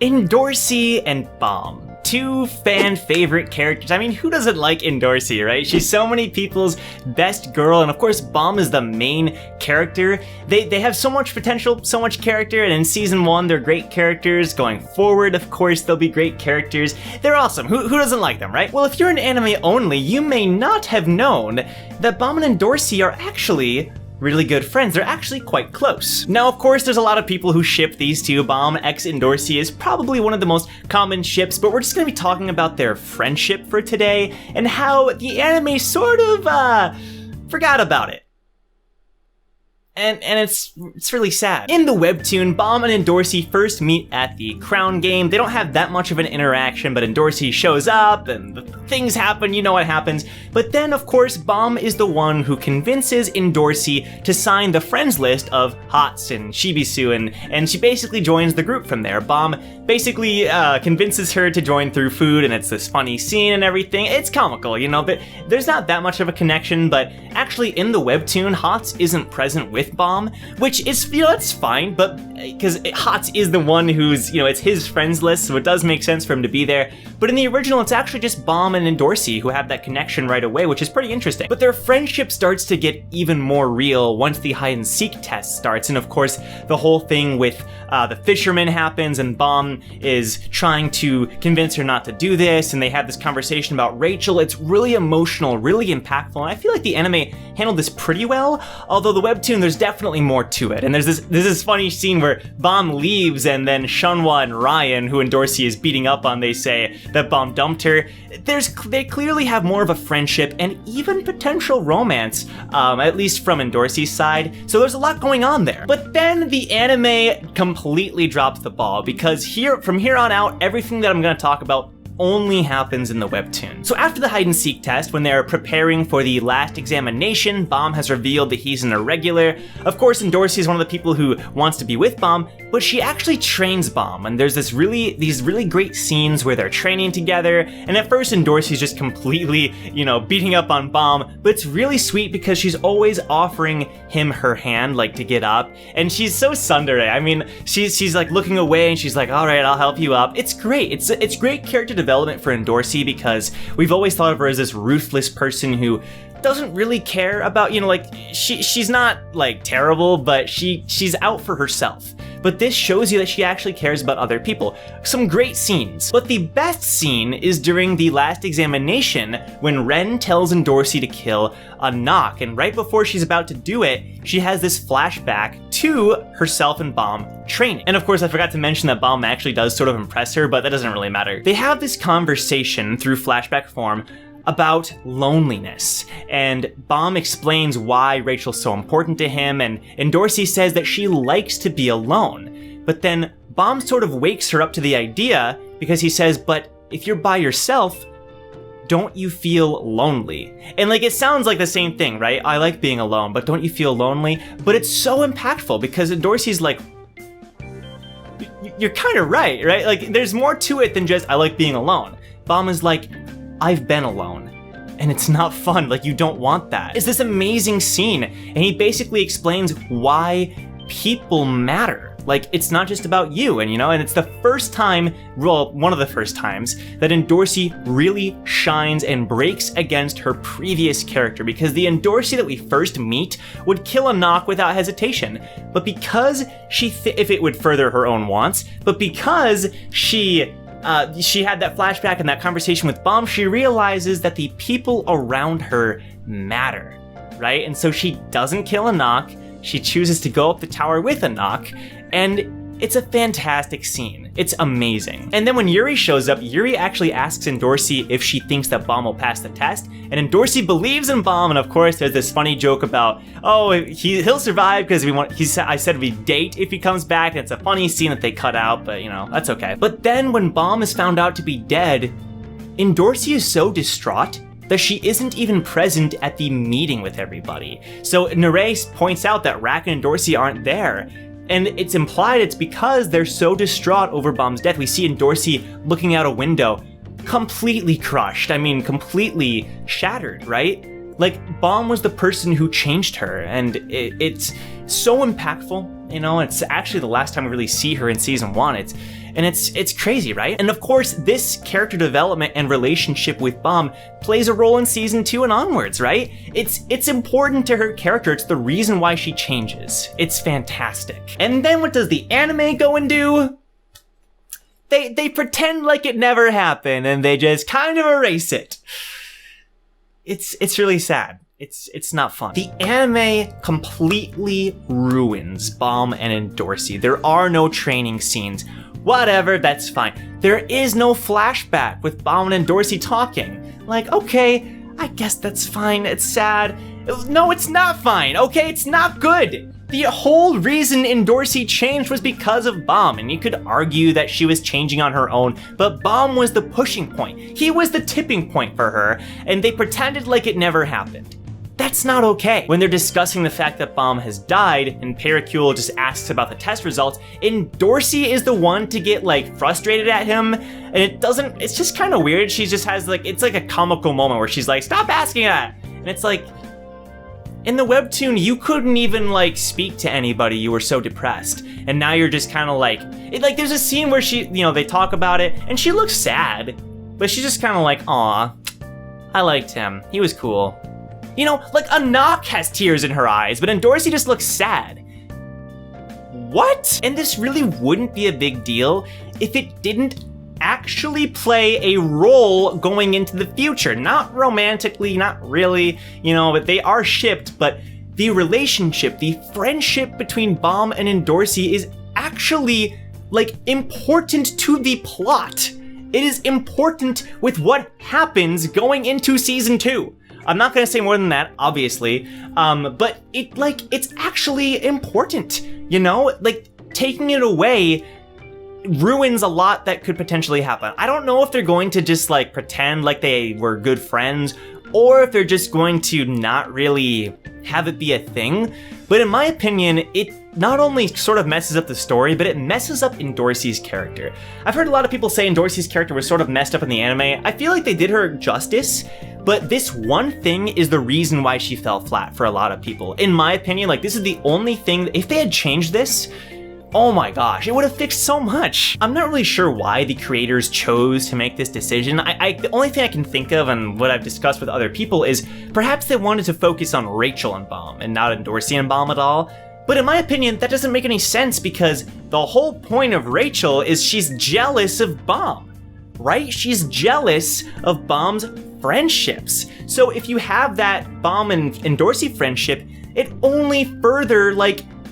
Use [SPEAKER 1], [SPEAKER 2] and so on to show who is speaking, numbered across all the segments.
[SPEAKER 1] Endorsi and Bomb, two fan favorite characters. I mean, who doesn't like Endorsi, right? She's so many people's best girl, and of course Bomb is the main character. They have so much potential, so much character, and in season 1 they're great characters. Going forward, of course, they'll be great characters. They're awesome. Who doesn't like them, right? Well, if you're an anime only, you may not have known that Bomb and Endorsi are actually really good friends. They're actually quite close. Now, of course, there's a lot of people who ship these two. Bomb x Endorsi is probably one of the most common ships, but we're just gonna be talking about their friendship for today and how the anime sort of, forgot about it. And it's really sad. In the webtoon, Bomb and Endorsi first meet at the crown game. They don't have that much of an interaction, but Endorsi shows up and things happen, you know what happens. But then, of course, Bomb is the one who convinces Endorsi to sign the friends list of Hots and Shibisu, and she basically joins the group from there. Bomb basically convinces her to join through food, and it's this funny scene and everything. It's comical, you know, but there's not that much of a connection, but actually in the webtoon, Hots isn't present with Bomb, which is, you know, that's fine, but because Hots is the one who's, you know, it's his friends list, so it does make sense for him to be there. But in the original, it's actually just Bomb and Endorsi who have that connection right away, which is pretty interesting. But their friendship starts to get even more real once the hide and seek test starts, and of course, the whole thing with the fisherman happens, and Bomb is trying to convince her not to do this, and they have this conversation about Rachel. It's really emotional, really impactful, and I feel like the anime handled this pretty well, although the webtoon, there's definitely more to it. And there's this funny scene where Bomb leaves, and then Shunwa and Ryan, who Endorsi is beating up on, they say that Bomb dumped her. They clearly have more of a friendship and even potential romance, at least from Endorsi's side, so there's a lot going on there. But then the anime completely drops the ball, because from here on out, everything that I'm going to talk about only happens in the webtoon. So after the hide and seek test, when they're preparing for the last examination, Bomb has revealed that he's an irregular. Of course, Endorsi is one of the people who wants to be with Bomb, but she actually trains Bomb, and there's these really great scenes where they're training together, and at first Endorsi's just completely, you know, beating up on Bomb, but it's really sweet because she's always offering him her hand, like, to get up, and she's so tsundere. I mean, she's like looking away, and she's like, all right, I'll help you up. It's great. It's great character development for Endorsi, because we've always thought of her as this ruthless person who doesn't really care about, you know, like, she's not like terrible, but she's out for herself. But this shows you that she actually cares about other people. Some great scenes. But the best scene is during the last examination, when Ren tells Endorsi to kill a knock, and right before she's about to do it, she has this flashback to herself and Bomb training. And of course, I forgot to mention that Bomb actually does sort of impress her, but that doesn't really matter. They have this conversation through flashback form about loneliness, and Bomb explains why Rachel's so important to him, and Endorsi says that she likes to be alone. But then Bomb sort of wakes her up to the idea, because he says, but if you're by yourself, don't you feel lonely? And like, it sounds like the same thing, right? I like being alone, but don't you feel lonely? But it's so impactful, because Endorsi's like, you're kind of right? Like, there's more to it than just I like being alone. Bomb is like, I've been alone, and it's not fun. Like, you don't want that. It's this amazing scene, and he basically explains why people matter. Like, it's not just about you, and you know, and it's the first time, well, one of the first times, that Endorsi really shines and breaks against her previous character, because the Endorsi that we first meet would kill a knock without hesitation. But because if it would further her own wants, but because she had that flashback and that conversation with Bomb, she realizes that the people around her matter, right? And so she doesn't kill a knock, she chooses to go up the tower with a knock, and it's a fantastic scene. It's amazing. And then when Yuri shows up, Yuri actually asks Endorsi if she thinks that Bomb will pass the test, and Endorsi believes in Bomb, and of course there's this funny joke about, oh, he'll survive because I said we date if he comes back, and it's a funny scene that they cut out, but you know, that's okay. But then when Bomb is found out to be dead, Endorsi is so distraught that she isn't even present at the meeting with everybody. So Nerei points out that Rack and Endorsi aren't there, and it's implied it's because they're so distraught over Bomb's death. We see Endorsi looking out a window, completely crushed. I mean, completely shattered, right? Like, Bomb was the person who changed her, and it's so impactful, you know? It's actually the last time we really see her in season 1. And it's crazy, right? And of course, this character development and relationship with Bam plays a role in season 2 and onwards, right? It's important to her character. It's the reason why she changes. It's fantastic. And then what does the anime go and do? They pretend like it never happened and they just kind of erase it. It's really sad. It's not fun. The anime completely ruins Bam and Endorsi. There are no training scenes. Whatever, that's fine. There is no flashback with Bam and Endorsi talking. Like, okay, I guess that's fine. It's sad. No, it's not fine. Okay, it's not good. The whole reason Endorsi changed was because of Bam, and you could argue that she was changing on her own, but Bam was the pushing point. He was the tipping point for her, and they pretended like it never happened. That's not okay. When they're discussing the fact that Bam has died, and Pericule just asks about the test results, Endorsi is the one to get like frustrated at him, and it's just kind of weird. She just has like, it's like a comical moment where she's like, stop asking that! And it's like, in the webtoon, you couldn't even like speak to anybody, you were so depressed. And now you're just kind of like, there's a scene where she, they talk about it and she looks sad, but she's just kind of like, aw, I liked him, he was cool. Like a knock has tears in her eyes, but Endorsi just looks sad. What? And this really wouldn't be a big deal if it didn't actually play a role going into the future. Not romantically, not really, but they are shipped, but the relationship, the friendship between Bam and Endorsi is actually, important to the plot. It is important with what happens going into season 2. I'm not gonna say more than that, obviously, but it's actually important, taking it away ruins a lot that could potentially happen. I don't know if they're going to just pretend like they were good friends, or if they're just going to not really have it be a thing, but in my opinion, it not only sort of messes up the story, but it messes up Endorsi's character. I've heard a lot of people say Endorsi's character was sort of messed up in the anime. I feel like they did her justice, but this one thing is the reason why she fell flat for a lot of people. In my opinion, this is the only thing, if they had changed this, oh my gosh, it would have fixed so much. I'm not really sure why the creators chose to make this decision. The only thing I can think of, and what I've discussed with other people, is perhaps they wanted to focus on Rachel and Bam and not Endorsi and Bam at all. But in my opinion, that doesn't make any sense because the whole point of Rachel is she's jealous of Bam, right? She's jealous of Bam's friendships. So if you have that Bam and Endorsi friendship, it only further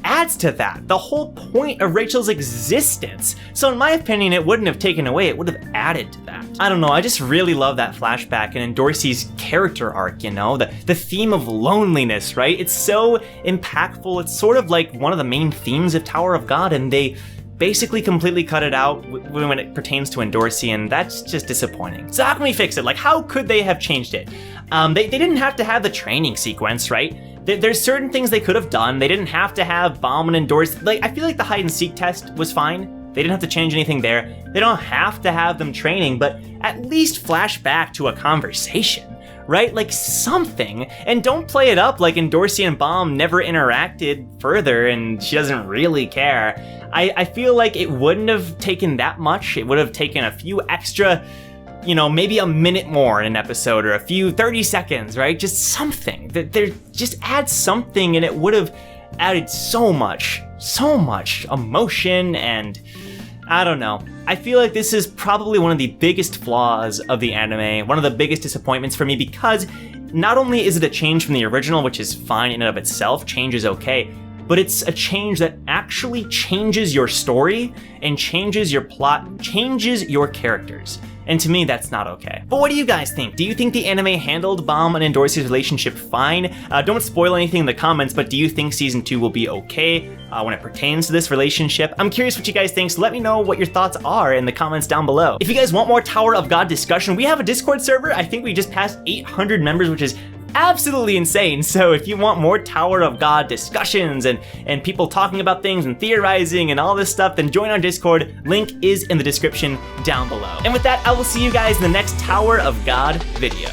[SPEAKER 1] adds to that. The whole point of Rachel's existence. So in my opinion, it wouldn't have taken away, it would have added to that. I don't know, I just really love that flashback and Endorsi's character arc, the theme of loneliness, right? It's so impactful. It's sort of like one of the main themes of Tower of God, and they basically completely cut it out when it pertains to Endorsi, and that's just disappointing. So how can we fix it? How could they have changed it? They didn't have to have the training sequence, right? There's certain things they could have done. They didn't have to have Bam and Endorsi. I feel like the hide and seek test was fine. They didn't have to change anything there. They don't have to have them training, but at least flash back to a conversation, right? Something. And don't play it up like Endorsi and Bam never interacted further and she doesn't really care. I feel like it wouldn't have taken that much. It would have taken a few extra, maybe a minute more in an episode or a few 30 seconds, right? Just something. Just add something and it would have added so much emotion, and I don't know. I feel like this is probably one of the biggest flaws of the anime, one of the biggest disappointments for me, because not only is it a change from the original, which is fine in and of itself, change is okay, but it's a change that actually changes your story and changes your plot, changes your characters. And to me, that's not okay. But what do you guys think? Do you think the anime handled Bam and Endorsi's relationship fine? Don't spoil anything in the comments, but do you think season 2 will be okay when it pertains to this relationship? I'm curious what you guys think, so let me know what your thoughts are in the comments down below. If you guys want more Tower of God discussion, we have a Discord server. I think we just passed 800 members, which is absolutely insane. So if you want more Tower of God discussions and people talking about things and theorizing and all this stuff, then join our Discord. Link is in the description down below. And with that, I will see you guys in the next Tower of God video.